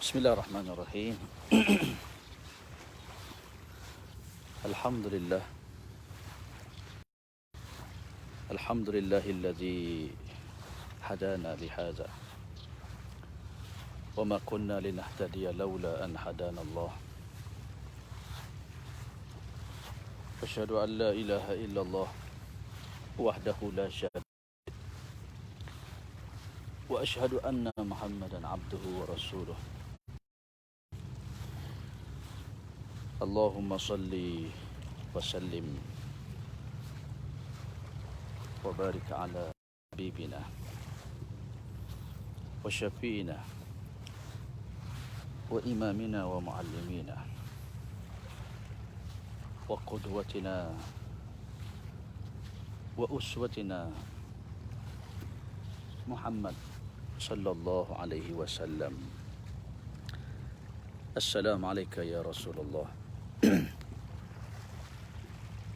Bismillahirrahmanirrahim. Alhamdulillah. Alhamdulillahilladzi hadana lihadza. Wa ma kunna linahtadiya laula an hadana Allah. Asyhadu an la ilaha illallah wahdahu la syarika wa asyhadu anna Muhammadan abduhu wa rasuluh. Allahumma salli wa sallim wa barik ala habibina wa syafi'ina wa imamina wa muallimina wa qudwatina wa uswatina Muhammad sallallahu alaihi wasallam. Assalamu alayka ya Rasulullah.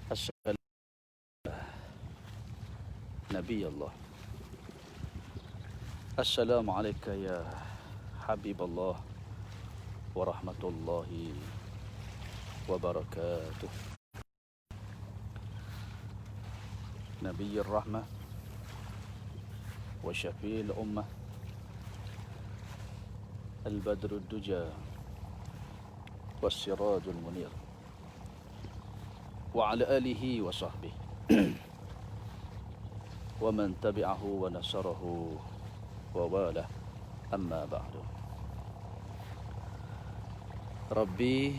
Assalamu Nabi Allah. Assalamu alayka ya Habib Allah wa rahmatullahi wa barakatuh. Nabi Rahmah wa Syafi'il Ummah Al-Badrul Duja Was-Sirajul Munir wa ala alihi wa sahbihi wa man tabi'ahu wa nasarahu wa wala, amma ba'du. Rabbi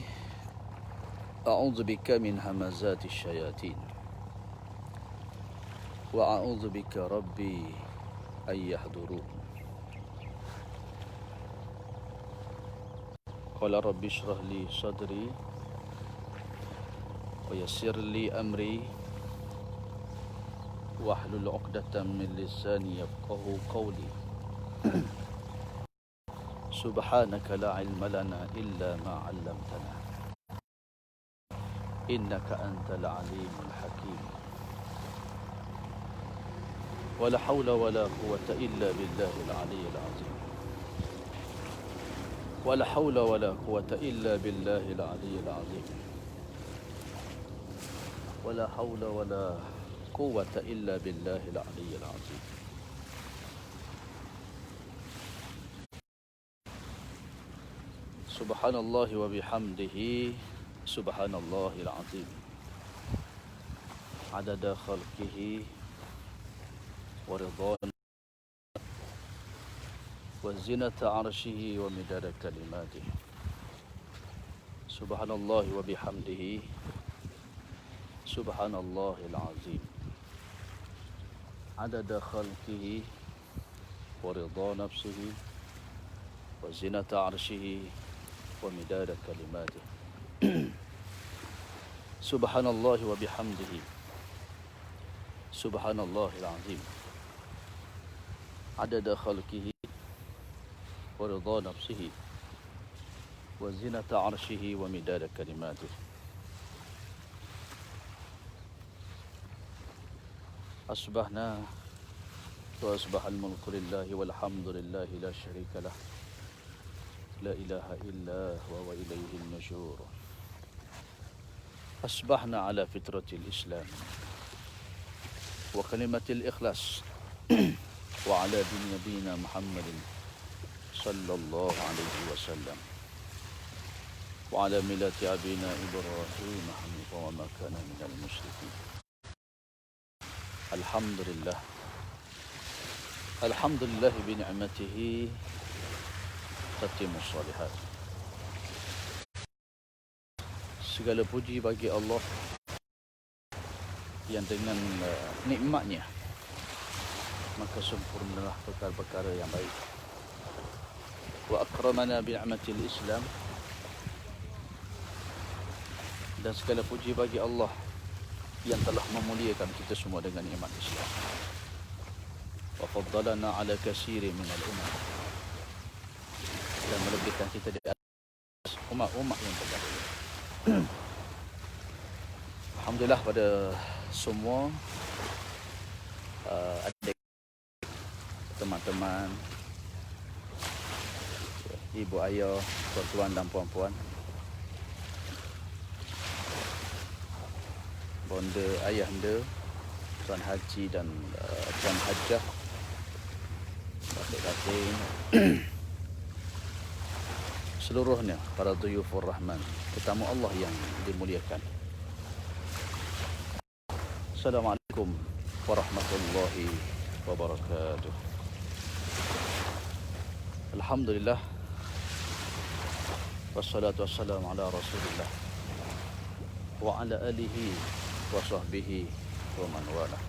a'udzu bika min hamazati syayatin wa a'udzu bika rabbi ay yahdurun. Qala rabbi shrah li sadri wa yassir li amri wahlul 'uqdatam min lisani yafqahu qawli. Subhanaka la ilma lana illa ma 'allamtana innaka antal alimul hakim. Wala hawla wala quwwata illa billahil aliyyil azim. Wala hawla wala quwwata illa billahil aliyyil azim. Wala hawla wala quwwata illa billahil aliyyil azim. Subhanallah wa bihamdihi subhanallahil azim. Adada khalqihi wa ridwan wa zinata arshihi wa midada kalimatihi. Subhanallah wa bihamdihi subhanallahil azim. Adada khalqihi wa ridha nafsihi wa zinata arshihi wa midada kalimatihi. Subhanallah wa bihamdihi subhanallahil azim. Adada khalqihi wa ridha nafsihi wa zinata arshihi wa midada kalimatihi. Asbahna wa asbahal mulku lillahi walhamdulillahi la syarika lah. La ilaha illa huwa wa ilayhin nusyur. Asbahna ala fitratil Islam wa kalimatil ikhlas wa ala din nabiyina Muhammadin sallallahu alaihi wasallam wa ala millati abina Ibrahim hanifan wa ma kana minal musyrikin. Alhamdulillah. Alhamdulillah bi ni'matihi tatimmus shalihat. Segala puji bagi Allah yang dengan nikmatnya maka sempurnalah perkara-perkara yang baik. Wa akramana bi ni'matil Islam. Dan segala puji bagi Allah yang telah memuliakan kita semua dengan nikmat Islam. Wa faddalana ala katsirin minal umam. Dan melebihkan kita di atas umat-umat yang terdahulu. Alhamdulillah pada semua adik teman-teman ibu ayah, tuan-tuan dan puan-puan, bonda ayahanda, Tuan Haji dan Tuan Hajah, Datuk-datuk, seluruhnya para Duyufur Rahman, tetamu Allah yang dimuliakan. Assalamualaikum warahmatullahi wabarakatuh. Alhamdulillah, wassalatu wassalamu ala Rasulillah wa ala alihi wa sahbihi wa man wala.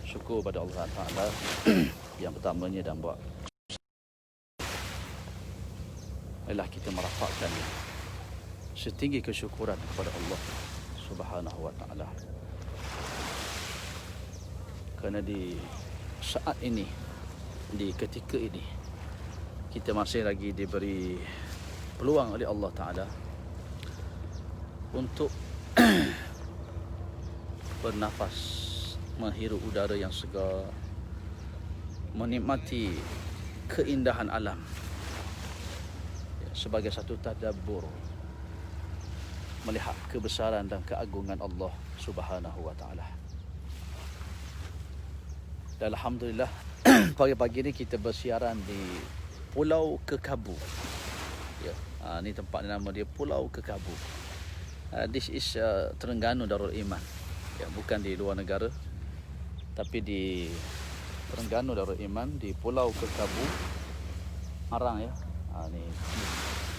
Syukur pada Allah Ta'ala yang pertamanya dan buat ialah kita merapatkan setinggi kesyukuran kepada Allah Subhanahu wa Ta'ala. Kerana di saat ini, di ketika ini, kita masih lagi diberi peluang oleh Allah Ta'ala untuk bernafas, menghirup udara yang segar, menikmati keindahan alam sebagai satu tadabbur melihat kebesaran dan keagungan Allah Subhanahu wa Ta'ala. Dan alhamdulillah, pagi-pagi ni kita bersiaran di Pulau Kekabu. Ya, ni tempat nama dia Pulau Kekabu. This is Terengganu Darul Iman. Ya, bukan di luar negara, tapi di Terengganu Darul Iman di Pulau Kekabu. Arang ya. Ni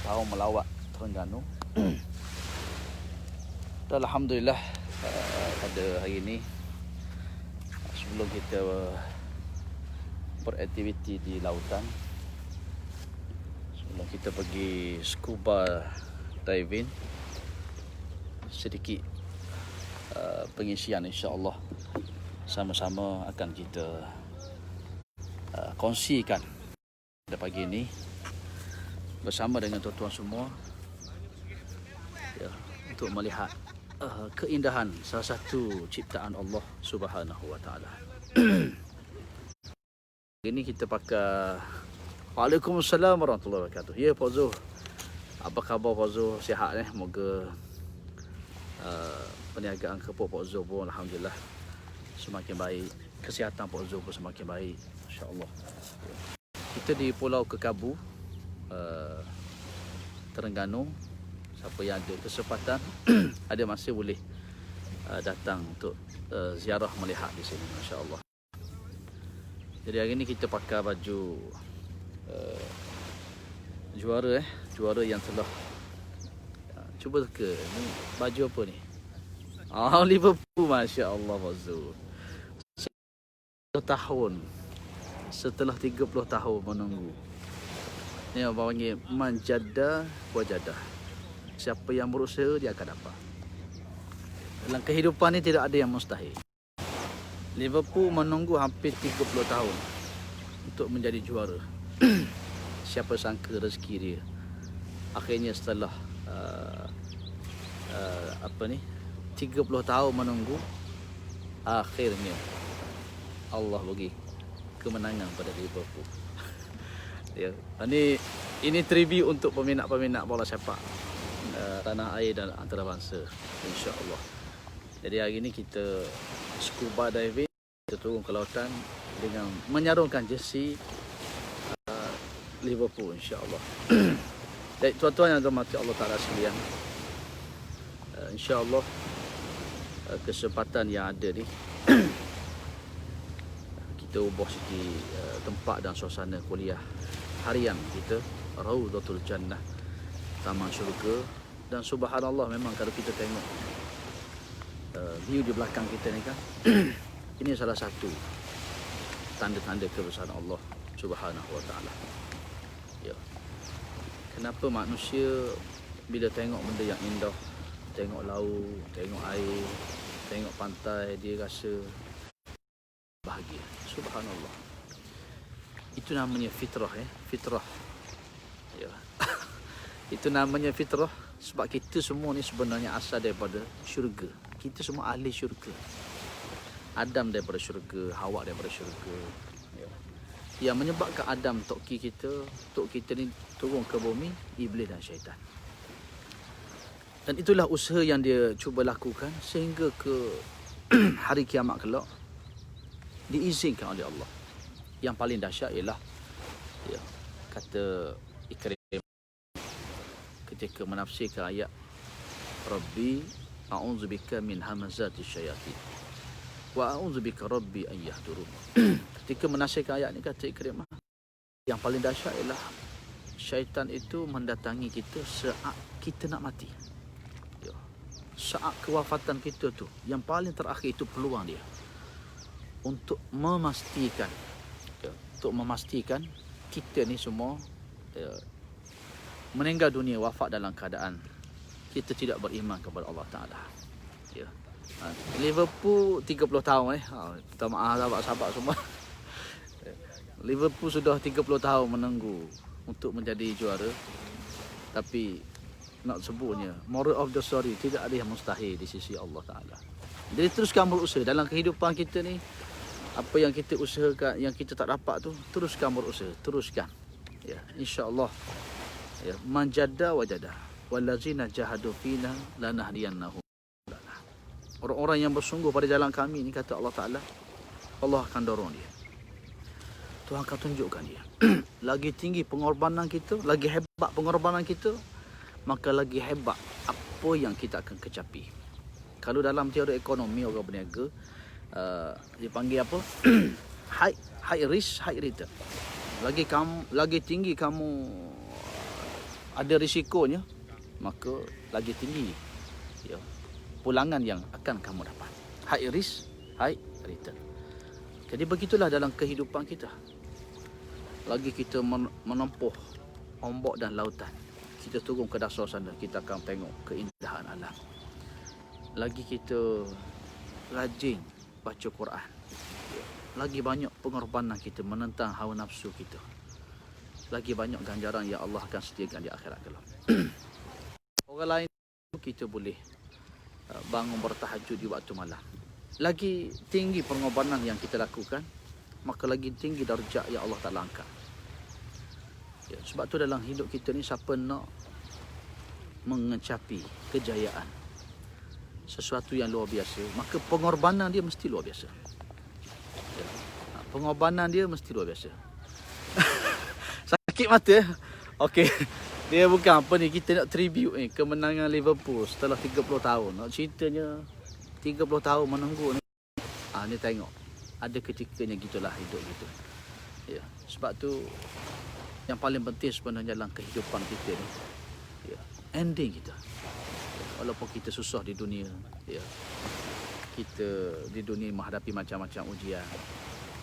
tahu melawat Terengganu. Dan alhamdulillah pada hari ini, sebelum kita beraktiviti di lautan, sebelum kita pergi scuba diving, sedikit pengisian insya-Allah sama-sama akan kita kongsikan pada pagi ini bersama dengan tuan-tuan semua, ya, untuk melihat keindahan salah satu ciptaan Allah Subhanahu wa Ta'ala. Ini kita pakai Waalaikumsalam warahmatullahi wabarakatuh. Ya Pak Zuh, apa khabar Pak Zuh? Sihat moga perniagaan kepok Pak Zuh pun alhamdulillah semakin baik, kesihatan Pak Zuh pun semakin baik, insya-Allah. Kita di Pulau Kekabu, Terengganu. Siapa yang ada kesempatan ada masa boleh datang untuk ziarah melihat di sini, masya-Allah. Jadi hari ini kita pakai baju juara yang telah cuba teka ni baju apa ni? Liverpool, masya-Allah Fazul. 10 tahun setelah 30 tahun menunggu. Ni orang panggil manjada wajadah. Siapa yang berusaha dia akan dapat. Dalam kehidupan ni tidak ada yang mustahil. Liverpool menunggu hampir 30 tahun untuk menjadi juara. Siapa sangka rezeki dia. Akhirnya setelah 30 tahun menunggu, akhirnya Allah bagi kemenangan pada Liverpool. Ya, ini tribute untuk peminat-peminat bola sepak tanah air dan antarabangsa, insya-Allah. Jadi hari ini kita scuba diving, kita turun ke lautan dengan menyarungkan jersey Liverpool, insya-Allah. Baik tuan-tuan yang dirahmati Allah Taala sekalian, insya-Allah kesempatan yang ada ni kita ubah segi tempat dan suasana kuliah harian kita, Raudatul Jannah, Taman Syurga. Dan subhanallah, memang kalau kita tengok view di belakang kita ni kan, ini salah satu tanda-tanda kebesaran Allah Subhanahu wa Ta'ala. Ya. Kenapa manusia bila tengok benda yang indah, tengok laut, tengok air, tengok pantai, dia rasa bahagia. Subhanallah. Itu namanya fitrah, fitrah. Ya. Itu namanya fitrah. Sebab kita semua ni sebenarnya asal daripada syurga. Kita semua ahli syurga. Adam daripada syurga, Hawa daripada syurga. Ya. Yang menyebabkan Adam tok kita ni turun ke bumi, iblis dan syaitan. Dan itulah usaha yang dia cuba lakukan sehingga ke hari kiamat kelak diizinkan oleh Allah. Yang paling dahsyat ialah kata Ikrimah ketika menafsirkan ayat Rabbi a'udzubika min hamazati syayatin wa a'udzubika rabbi an yahdurun. Ketika menafsirkan ayat ni kata Ikrimah, yang paling dahsyat ialah syaitan itu mendatangi kita saat kita nak mati. Saat kewafatan kita tu, yang paling terakhir itu peluang dia untuk memastikan kita ni semua meninggal dunia, wafat dalam keadaan kita tidak beriman kepada Allah Ta'ala. Liverpool 30 tahun minta maaf sahabat-sahabat semua. Liverpool sudah 30 tahun menunggu untuk menjadi juara. Tapi nak sebutnya, moral of the story, tidak ada yang mustahil di sisi Allah Ta'ala. Jadi teruskan berusaha dalam kehidupan kita ni. Apa yang kita usahakan, yang kita tak dapat tu, teruskan berusaha, teruskan. InsyaAllah. Man jadda wajada wallazina jahadu fina lanahdiyannahum. Orang-orang yang bersungguh pada jalan kami ni, kata Allah Ta'ala, Allah akan dorong dia. Tuhan akan tunjukkan dia. Lagi tinggi pengorbanan kita, lagi hebat pengorbanan kita, maka lagi hebat apa yang kita akan kecapi. Kalau dalam teori ekonomi orang berniaga, dia panggil apa? high risk, high return. Lagi tinggi kamu ada risikonya, maka lagi tinggi pulangan yang akan kamu dapat. High risk, high return. Jadi begitulah dalam kehidupan kita. Lagi kita menempuh ombak dan lautan, kita turun ke dasar sana, kita akan tengok keindahan alam. Lagi kita rajin baca Quran, lagi banyak pengorbanan kita menentang hawa nafsu kita, lagi banyak ganjaran yang Allah akan sediakan di akhirat kelak. Orang lain kita boleh bangun bertahajud di waktu malam. Lagi tinggi pengorbanan yang kita lakukan, maka lagi tinggi darjat yang Allah Ta'ala angkat. Sebab tu dalam hidup kita ni, siapa nak mengecapi kejayaan, sesuatu yang luar biasa, maka pengorbanan dia mesti luar biasa. Pengorbanan dia mesti luar biasa. Sakit mata. Okey. Dia bukan apa ni, kita nak tribute ni kemenangan Liverpool setelah 30 tahun. Nak ceritanya 30 tahun menunggu ni. Ni tengok. Ada ketikanya gitulah hidup gitu. Sebab tu yang paling penting sebenarnya dalam kehidupan kita ni, ending kita. Walaupun kita susah di dunia, kita di dunia menghadapi macam-macam ujian,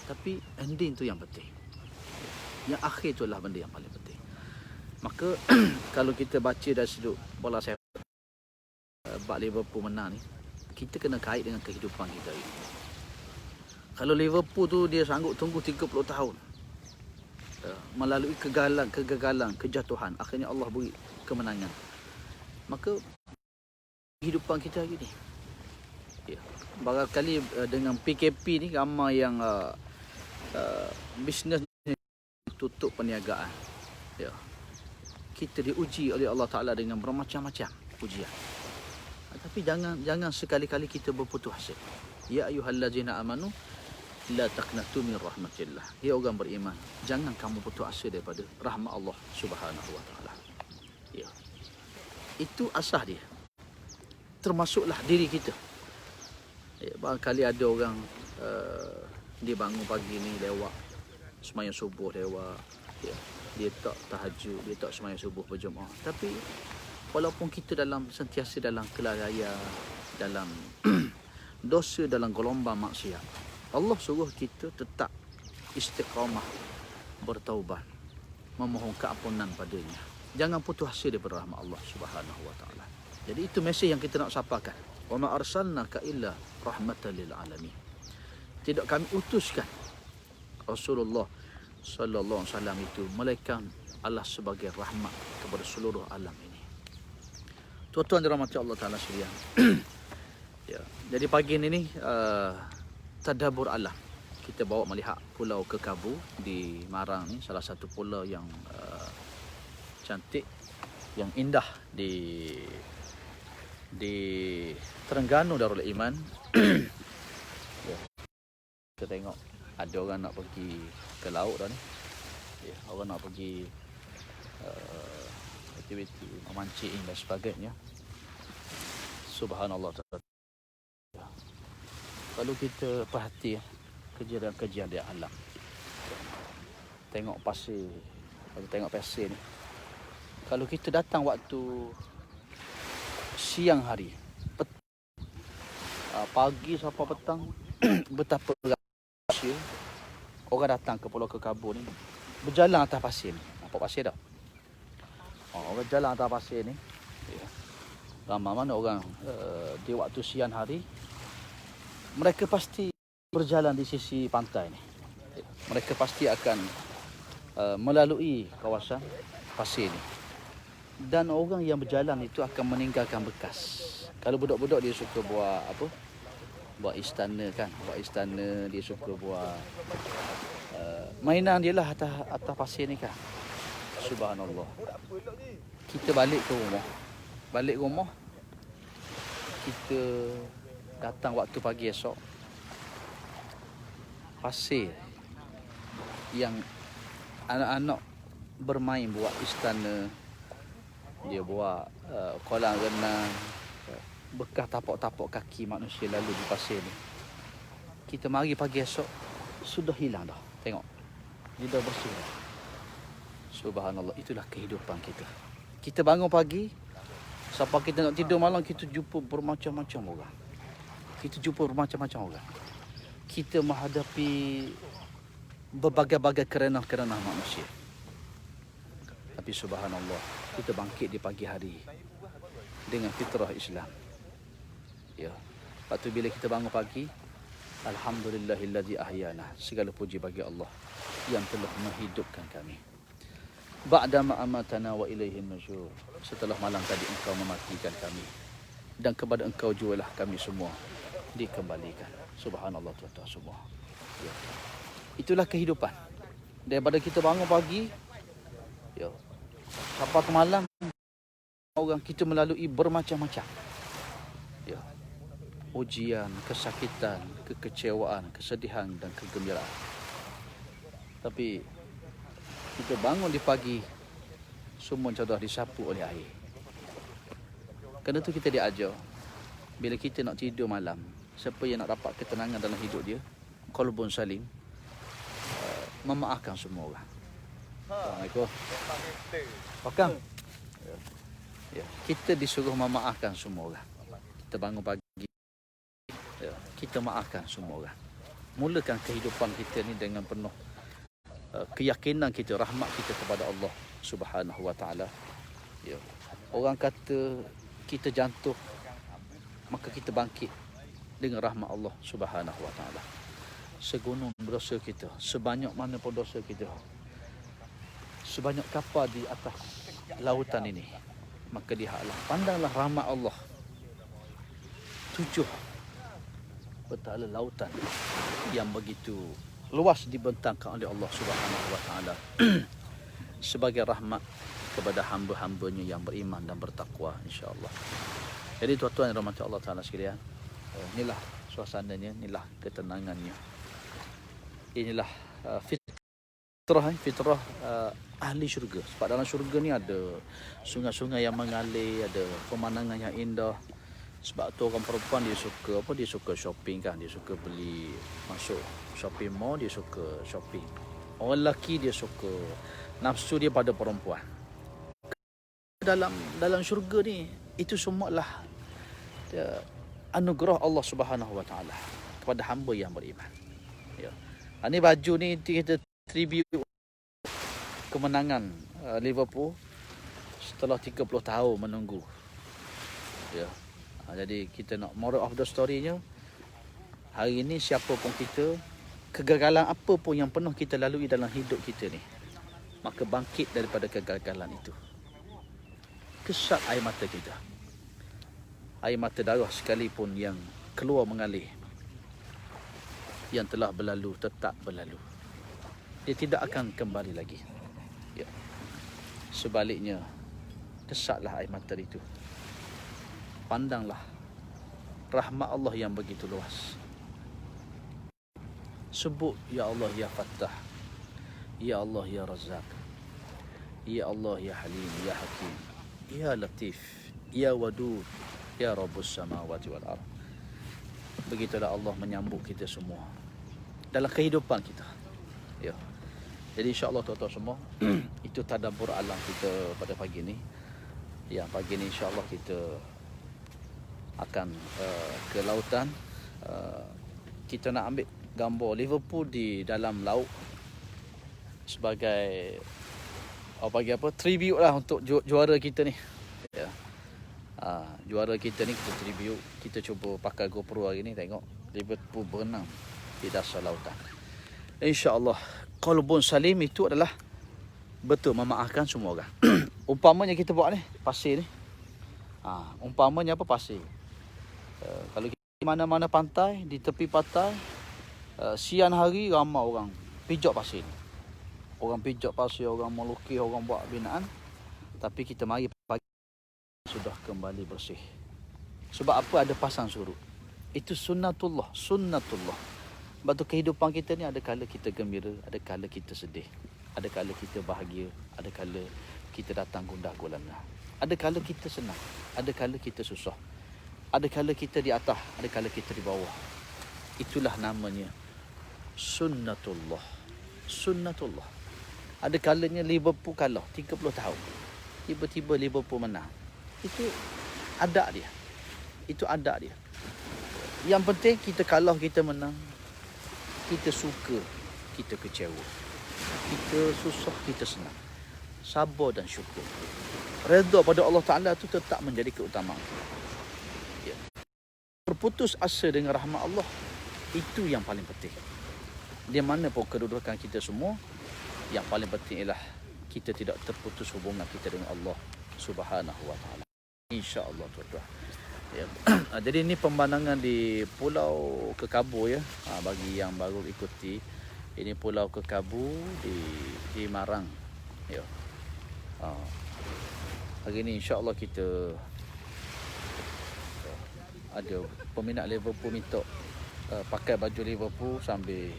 tapi ending tu yang penting. Yang akhir tu adalah benda yang paling penting. Maka kalau kita baca dari sudut bola sepak, bab Liverpool menang ni, kita kena kait dengan kehidupan kita ini. Kalau Liverpool tu dia sanggup tunggu 30 tahun melalui kegagalan, kejatuhan, akhirnya Allah beri kemenangan, maka kehidupan kita hari ni, barangkali dengan PKP ni ramai yang bisnes tutup perniagaan. Kita diuji oleh Allah Ta'ala dengan bermacam-macam ujian. Tapi jangan sekali-kali kita berputus asa. Ya ayyuhallazina amanu la taqnatu min rahmatillah. Ya orang beriman, jangan kamu putus asa daripada rahmat Allah Subhanahu wa Ta'ala. Itu asas dia. Termasuklah diri kita. Barangkali ada orang dia bangun pagi ni lewat sembahyang subuh lewat, dia tak tahajud, dia tak sembahyang subuh berjemaah, tapi walaupun kita sentiasa dalam kelalaian, dalam dosa, dalam gelombang maksiat, Allah suruh kita tetap istiqamah, bertaubat, memohon keampunan padanya. Jangan putus asa daripada rahmat Allah Subhanahu wa Ta'ala. Jadi itu mesej yang kita nak sampaikan. Wa ma arsalnaka illa rahmatan lil alamin. Tidak kami utuskan Rasulullah sallallahu alaihi wasallam itu melainkan Allah sebagai rahmat kepada seluruh alam ini. Tuan-tuan dirahmati Allah Ta'ala sekalian. Jadi pagi ini tadabbur alam. kita bawa melihat Pulau Kekabu di Marang ni, salah satu pulau yang cantik, yang indah di Terengganu Darul Iman. Ya. Kita tengok ada orang nak pergi ke laut dah ni. Ya, orang nak pergi aktiviti memancing dan sebagainya. Subhanallah. Ya. Kalau kita perhati kejadian alam, tengok pasir, kalau tengok pasir ni, kalau kita datang waktu siang hari, pagi sampai petang, betapa pasir orang datang ke Pulau Kekabu ni, berjalan atas pasir ni. Nampak pasir tak? Orang jalan atas pasir ni, ya. Ramai mana orang di waktu siang hari, mereka pasti berjalan di sisi pantai ni. Mereka pasti akan melalui kawasan pasir ni. Dan orang yang berjalan itu akan meninggalkan bekas. Kalau budak-budak dia suka buat apa? Buat istana kan. Buat istana, dia suka buat mainan dia lah atas pasir ni kan. Subhanallah. Kita balik ke rumah. Balik rumah, kita datang waktu pagi esok, pasir yang anak-anak bermain buat istana, dia buat kolam renang, bekas tapak-tapak kaki manusia lalu di pasir ni. Kita mari pagi esok, sudah hilang dah. Tengok, dia dah bersih dah. Subhanallah, itulah kehidupan kita. Kita bangun pagi, sampai kita nak tidur malam, kita jumpa bermacam-macam orang. Kita menghadapi berbagai-bagai kerenah-kerenah manusia. Tapi subhanallah, kita bangkit di pagi hari dengan fitrah Islam. Ya. Lepas tu bila kita bangun pagi, alhamdulillahilladzi ahyana. Segala puji bagi Allah yang telah menghidupkan kami. Ba'da ma amatana wa ilaihin nusyur. Setelah malam tadi engkau mematikan kami, dan kepada engkau jualah kami semua dikembalikan. Subhanallah tuan-tuan semua. Ya. Itulah kehidupan. Daripada kita bangun pagi, ya, sampai ke malam, orang kita melalui bermacam-macam. Ya. Ujian, kesakitan, kekecewaan, kesedihan dan kegembiraan. Tapi kita bangun di pagi, semua sudah disapu oleh air. Kerana tu kita diajar, bila kita nak tidur malam, siapa yang nak dapat ketenangan dalam hidup dia, qalbun salim, memaafkan semua orang. Assalamualaikum. Pakam. Ya, kita disuruh memaafkan semua orang. Kita bangun pagi, ya, kita maafkan semua orang. Mulakan kehidupan kita ni dengan penuh keyakinan kita, rahmat kita kepada Allah Subhanahu wa taala. Ya. Orang kata kita jatuh, maka kita bangkit dengan rahmat Allah Subhanahu wa taala. Segunung dosa kita, sebanyak mana pun dosa kita, sebanyak kapal di atas lautan ini, maka lihatlah, pandanglah rahmat Allah. 7 betala lautan yang begitu luas dibentangkan oleh Allah Subhanahu wa taala sebagai rahmat kepada hamba-hambanya yang beriman dan bertakwa, insya-Allah. Jadi tuan-tuan yang dirahmati Allah taala sekalian, inilah suasananya, inilah ketenangannya. Inilah fitrah ahli syurga. Sebab dalam syurga ni ada sungai-sungai yang mengalir, ada pemandangan yang indah. Sebab tu orang perempuan dia suka apa? Dia suka shopping kan, dia suka beli, masuk shopping mall, dia suka shopping. Orang lelaki dia suka, nafsu dia pada perempuan. Dalam syurga ni, itu semualah anugerah Allah Subhanahu wa taala kepada hamba yang beriman. Ya. Ini baju ni kita tribute kemenangan Liverpool setelah 30 tahun menunggu. Ya. Jadi kita nak moral of the story-nya, hari ini siapa pun kita, kegagalan apa pun yang pernah kita lalui dalam hidup kita ni, maka bangkit daripada kegagalan itu. Kesat air mata kita, air mata darah sekalipun yang keluar mengalir, yang telah berlalu tetap berlalu. Dia tidak akan kembali lagi. Ya. Sebaliknya, desaklah air mata itu. Pandanglah rahmat Allah yang begitu luas. Sebut, Ya Allah, Ya Fattah. Ya Allah, Ya Razzaq. Ya Allah, Ya Halim, Ya Hakim. Ya Latif, Ya Wadud, Ya Rabbus Samawati wal Ardh. Begitulah Allah menyambut kita semua dalam kehidupan kita. Ya. Jadi insya-Allah tuan-tuan semua, itu tadabbur alam kita pada pagi ni. Yang pagi ni insya-Allah kita akan ke lautan. Kita nak ambil gambar Liverpool di dalam laut sebagai bagi apa, tribute lah untuk juara kita ni. Ya. Juara kita ni kita tribute. Kita cuba pakai GoPro hari ni, tengok Liverpool berenang di dasar lautan. InsyaAllah qalbun salim itu adalah betul memaafkan semua orang. Umpamanya kita buat ni pasir ni, umpamanya apa, pasir. Kalau kita di mana-mana pantai, di tepi pantai, siang hari ramai orang pijak pasir ni. Orang pijak pasir, orang melukis, orang buat binaan. Tapi kita mari pagi sudah kembali bersih. Sebab apa? Ada pasang surut. Itu sunnatullah, sunnatullah. Sebab tu kehidupan kita ni ada kala kita gembira, ada kala kita sedih, ada kala kita bahagia, ada kala kita datang gundah gulana. Ada kala kita senang, ada kala kita susah. Ada kala kita di atas, ada kala kita di bawah. Itulah namanya sunnatullah. Sunnatullah. Ada kalanya Liverpool kalah 30 tahun. Tiba-tiba Liverpool menang. Itu adat dia. Itu adat dia. Yang penting kita kalah, kita menang. Kita suka, kita kecewa. Kita susah, kita senang. Sabar dan syukur. Redha pada Allah Ta'ala itu tetap menjadi keutamaan. Ya. Berputus asa dengan rahmat Allah, itu yang paling penting. Di mana pun kedudukan kita semua, yang paling penting ialah kita tidak terputus hubungan kita dengan Allah Subhanahu wa Ta'ala. InsyaAllah tuan-tuan. Ya. Jadi ini pemandangan di Pulau Kekabu ya. Bagi yang baru ikuti, ini Pulau Kekabu di Marang. Ya. Hari ini insya-Allah kita ada peminat Liverpool minta pakai baju Liverpool sambil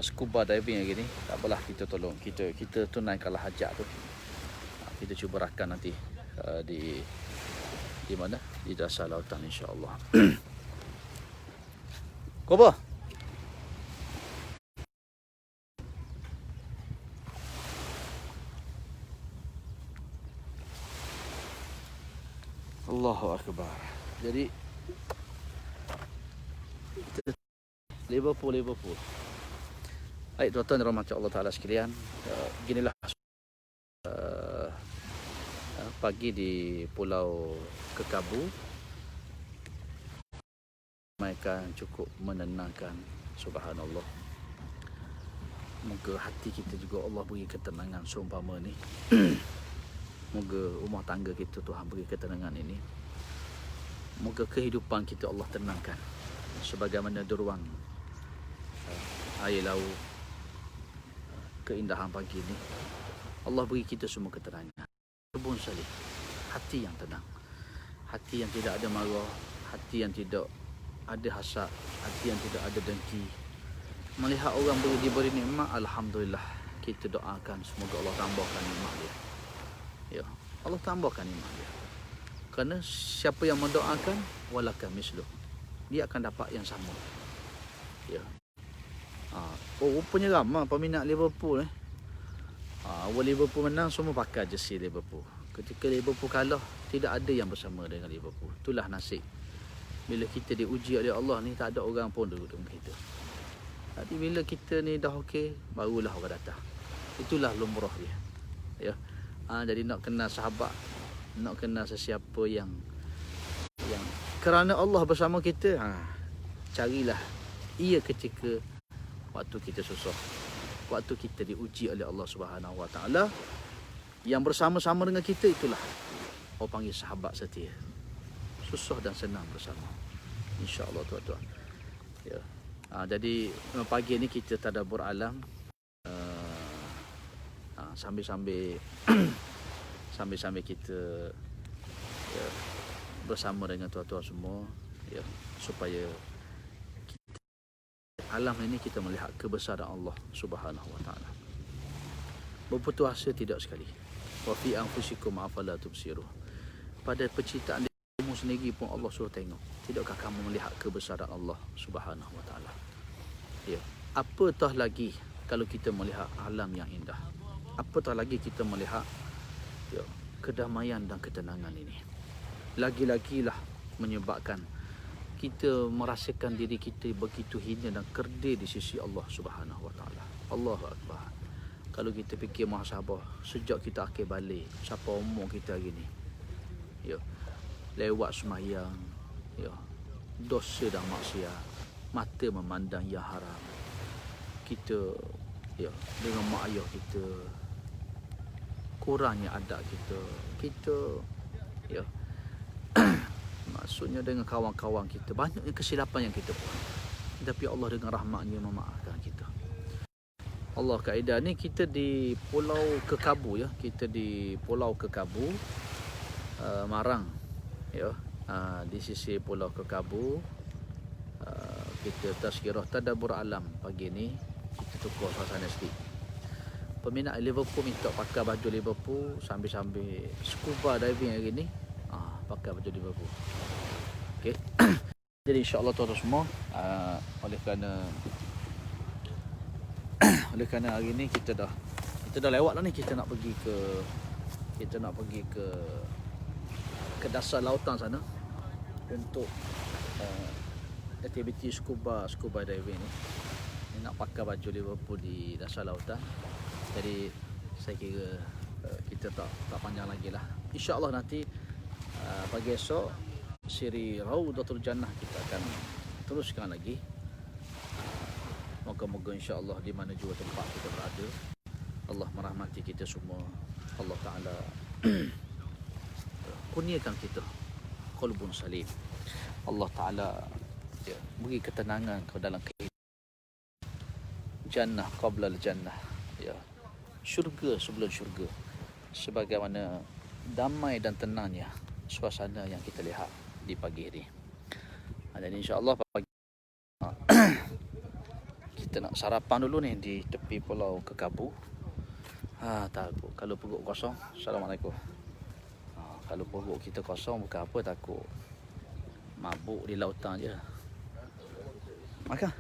scuba diving hari ni. Tak apalah, kita tolong, kita tunaikanlah hajat tu. Kita cuba rakan nanti di mana? Di dasar lautan insya-Allah. Kau apa? Allahu Akbar. Jadi Liverpool. Baik tuan-tuan dan rahmat Allah Ta'ala sekalian, beginilah pagi di Pulau Kekabu. Mereka cukup menenangkan, subhanallah. Moga hati kita juga Allah beri ketenangan seumpama ni. Moga rumah tangga kita Tuhan beri ketenangan ini. Moga kehidupan kita Allah tenangkan. Sebagaimana deruang air laut, keindahan pagi ini, Allah beri kita semua ketenangan. Kebun salih, hati yang tenang, hati yang tidak ada marah, hati yang tidak ada hasad, hati yang tidak ada dengki. Melihat orang diberi nikmat, alhamdulillah, kita doakan semoga Allah tambahkan nikmat dia. Ya, Allah tambahkan nikmat dia. Kerana siapa yang mendoakan, walaka misluh, dia akan dapat yang sama. Ya. Rupanya ramai peminat Liverpool awal Liverpool menang, semua pakai jersey Liverpool. Ketika Liverpool kalah, tidak ada yang bersama dengan Liverpool. Itulah nasib. Bila kita diuji oleh Allah ni, tak ada orang pun duduk dengan kita. Tapi bila kita ni dah okey, barulah orang datang. Itulah lumrah dia. Ya. Jadi nak kenal sahabat, nak kenal sesiapa yang kerana Allah bersama kita, carilah ia ketika waktu kita susah, waktu kita diuji oleh Allah Subhanahu wa Ta'ala. Yang bersama-sama dengan kita, itulah orang panggil sahabat setia. Susah dan senang bersama, insya-Allah tuan-tuan. Ya. Jadi pagi ni kita tadabbur alam sambil-sambil sambil-sambil kita bersama dengan tuan-tuan semua, supaya alam ini kita melihat kebesaran Allah Subhanahu Wa Taala. Berputus asa tidak sekali. Wa fi anfusikum afala tubsirun. Pada penciptaan kamu sendiri pun Allah suruh tengok. Tidakkah kamu melihat kebesaran Allah Subhanahu Wa Taala? Apatah lagi kalau kita melihat alam yang indah. Apatah lagi kita melihat kedamaian dan ketenangan ini. Lagi-lagilah menyebabkan kita merasakan diri kita begitu hina dan kerdil di sisi Allah Subhanahu Wa Taala. Allahu Akbar. Kalau kita fikir muhasabah, sejak kita akhir balik, siapa umur kita hari ni, lewat sembahyang, dosa dan maksiat, mata memandang yang haram, kita dengan mak ayah kita, kurangnya adab kita maksudnya dengan kawan-kawan kita, banyaknya kesilapan yang kita buat, tapi Allah dengan rahmatnya memaafkan kita. Allah kaedah ni kita di Pulau Kekabu, kita di Pulau Kekabu, Marang, di sisi Pulau Kekabu. Kita tazkirah tadabbur alam pagi ni, kita tukar suasana sikit. Peminat Liverpool minta pakai baju Liverpool sambil-sambil scuba diving hari ni, pakai baju Liverpool. Okey. Jadi insya-Allah tuan-tuan semua, oleh kerana hari ni kita dah lewat lah ni, kita nak pergi ke dasar lautan sana untuk aktiviti scuba diving ni. Nak pakai baju Liverpool di dasar lautan. Jadi saya kira kita tak panjang lagi lah. InsyaAllah nanti pagi esok siri Raudatul Jannah kita akan teruskan lagi. Moga-moga insya-Allah di mana jua tempat kita berada, Allah merahmati kita semua. Allah Ta'ala kurniakan kita qalbun salim. Allah Ta'ala beri ketenangan ke dalam kehidupan. Jannah qabla al-jannah, syurga sebelum syurga. Sebagaimana damai dan tenangnya suasana yang kita lihat di pagi hari. Jadi insya-Allah pagi kita nak sarapan dulu ni di tepi Pulau Kekabu. Takut kalau perut kosong. Assalamualaikum. Kalau perut kita kosong bukan apa, takut mabuk di lautan je. Makan.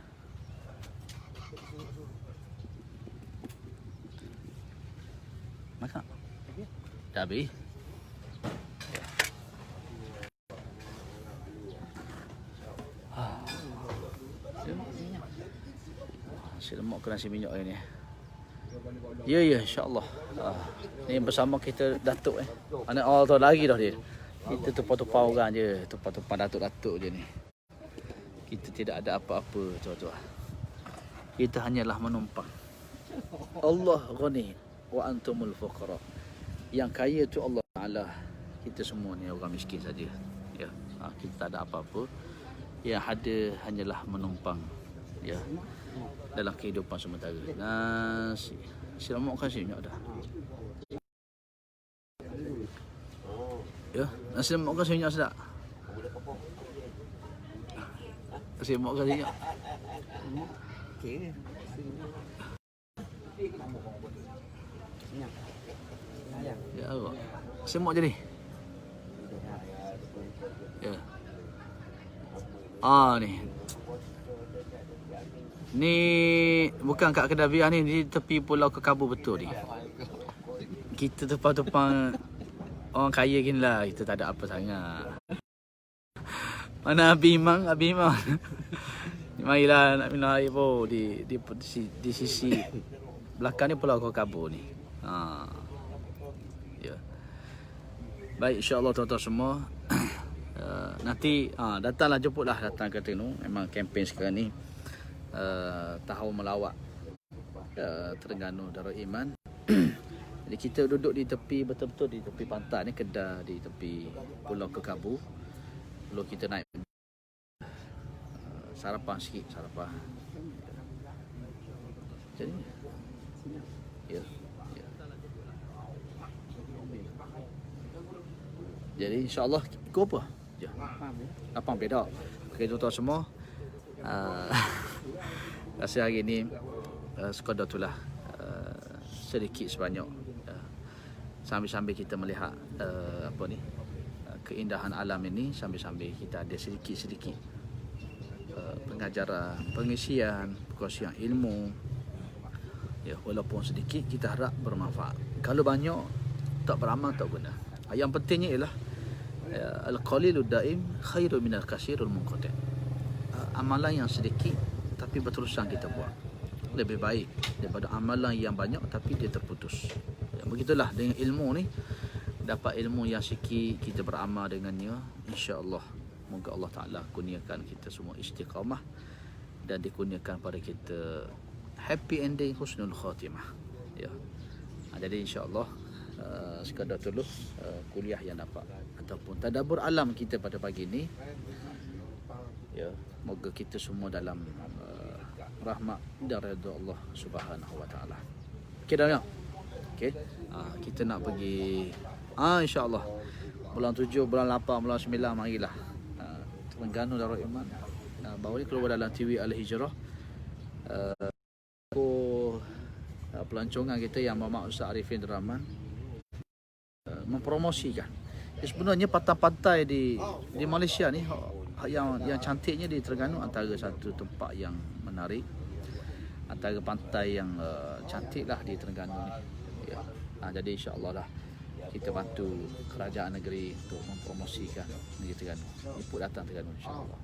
Makan. Dah habis. Nasi lemak ke nasi minyak ni. Ya insya-Allah. Ni bersama kita Datuk Anak tahu lagi dah dia. Kita tumpah-tumpah orang je, tumpah-tumpah datuk-datuk je ni. Kita tidak ada apa-apa, tuan-tuan. Kita hanyalah menumpang. Allah ghani wa antumul fuqara. Yang kaya tu Allah Taala. Kita semua ni orang miskin saja. Kita tak ada apa-apa. Yang ada hanyalah menumpang. Dalam kehidupan sementara. Nasi lemak kan minyak dah. Nasi lemak kan minyak sedap. Nasi lemak kan minyak. Okey. Ya Allah. Nasi lemak jadi. Ni bukan kat kedai biar ni, di tepi Pulau Kekabu betul ni. Kita tepang-tepang orang kaya gini lah, kita tak ada apa sangat. Mana Abi Imam? Marilah nak minum air pun di sisi belakang ni Pulau Kekabu ni. Baik, insya-Allah tuan-tuan semua. Nanti datanglah, jemputlah, datang ke Terengganu. Memang kempen sekarang ni tahun melawat Terengganu Darul Iman. Jadi kita duduk di tepi, betul-betul di tepi pantai ni, kedai di tepi Pulau Kekabu. Lalu kita naik sarapan sikit, sarapan. Jadi ya, ya. Jadi insyaAllah ikut apa? Ya. Apa beda? Okey tuan-tuan semua. Rasa hari ni sekadar itulah, sedikit sebanyak, sambil-sambil kita melihat keindahan alam ini, sambil-sambil kita ada sedikit-sedikit pengajaran, pengisian, perkongsian ilmu. Ya, walaupun sedikit kita harap bermanfaat. Kalau banyak tak beramal tak guna. Yang pentingnya ialah al-qalilud daim khairun minal katsiril munqati'. Amalan yang sedikit tapi berterusan kita buat lebih baik daripada amalan yang banyak tapi dia terputus. Ya, begitulah dengan ilmu ni. Dapat ilmu yang sikit, kita beramal dengannya, insya-Allah moga Allah Taala kurniakan kita semua istiqamah dan dikurniakan pada kita happy ending, husnul khatimah. Ya. Jadi insya-Allah sekadar dulu kuliah yang dapat ataupun tadabbur alam kita pada pagi ini. Ya, moga kita semua dalam rahmat dan redha Allah Subhanahu Wa Taala. Okey dah ya. Okey. Kita nak pergi insya-Allah bulan 7, bulan 8, bulan 9 marilah Terengganu Darul Iman. Baru ni keluar dalam TV Al-Hijrah. Pelancongan kita yang Muhammad Ustaz Arifin Rahman mempromosikan. Sebenarnya pantai-pantai di Malaysia ni yang cantiknya di Terengganu antara satu tempat yang menarik, antara pantai yang cantik lah di Terengganu ni. Ya. Jadi insya-Allah lah kita bantu kerajaan negeri untuk mempromosikan negeri Terengganu. Ikut datang Terengganu insya-Allah.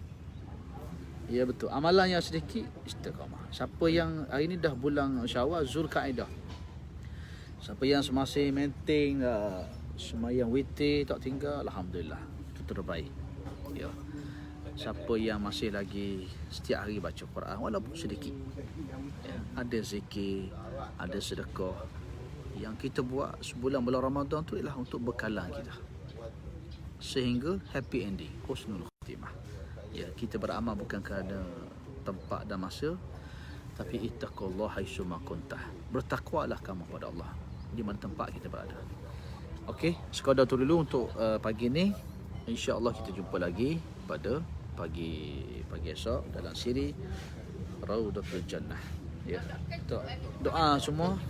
Ya betul. Amalan yang sedikit istiqamah. Siapa yang hari ni dah bulan Syawal, Zulkaidah. Siapa yang masih maintain semayang witir tak tinggal, alhamdulillah. Itu terbaik. Ya. Siapa yang masih lagi setiap hari baca Quran walaupun sedikit. Ya. Ada zikir, ada sedekah. Yang kita buat sebulan bulan Ramadan tu ialah untuk bekalan kita. Sehingga happy ending, husnul khatimah. Ya, kita beramal bukan kerana tempat dan masa, tapi ittaqullah haitsuma kuntah. Bertakwalah kamu pada Allah di mana tempat kita berada. Okey, sekadar tu dulu untuk pagi ni. Insya-Allah kita jumpa lagi pada pagi esok dalam siri Raudatul Jannah. Ya. Doa semua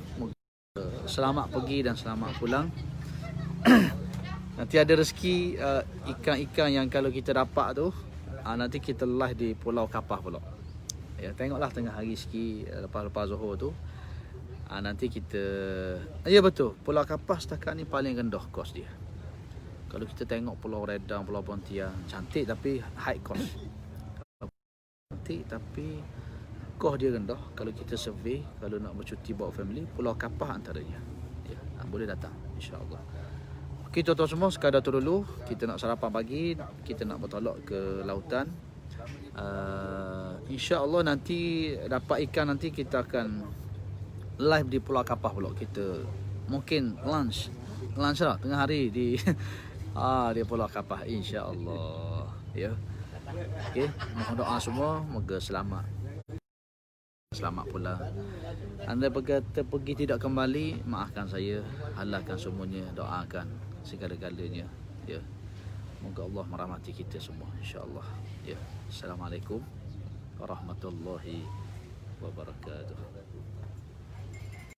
selamat pergi dan selamat pulang. Nanti ada rezeki ikan-ikan yang kalau kita dapat tu, nanti kita live di Pulau Kapah pula. Ya, tengoklah tengah hari sikit lepas Zuhur tu. Nanti kita ya betul, Pulau Kapah setakat ni paling rendah kos dia. Kalau kita tengok Pulau Redang, Pulau Pontian, cantik tapi high cost. Cantik tapi kos dia rendah. Kalau kita survey, kalau nak bercuti bawa family, Pulau Kapah antaranya. Ya, boleh datang insya-Allah. Okey tuan-tuan semua, sekadar tu dulu. Kita nak sarapan pagi, kita nak bertolak ke lautan. InsyaAllah nanti dapat ikan, nanti kita akan live di Pulau Kapah pula. Kita mungkin lunch lah tengah hari di di Pulau Kapah insya-Allah. Ya. Okey, mohon doa semua moga selamat pulang. Anda berkata pergi tidak kembali, maafkan saya, halalkan semuanya, doakan segala-galanya. Ya. Moga Allah merahmati kita semua insya-Allah. Ya. Assalamualaikum warahmatullahi wabarakatuh.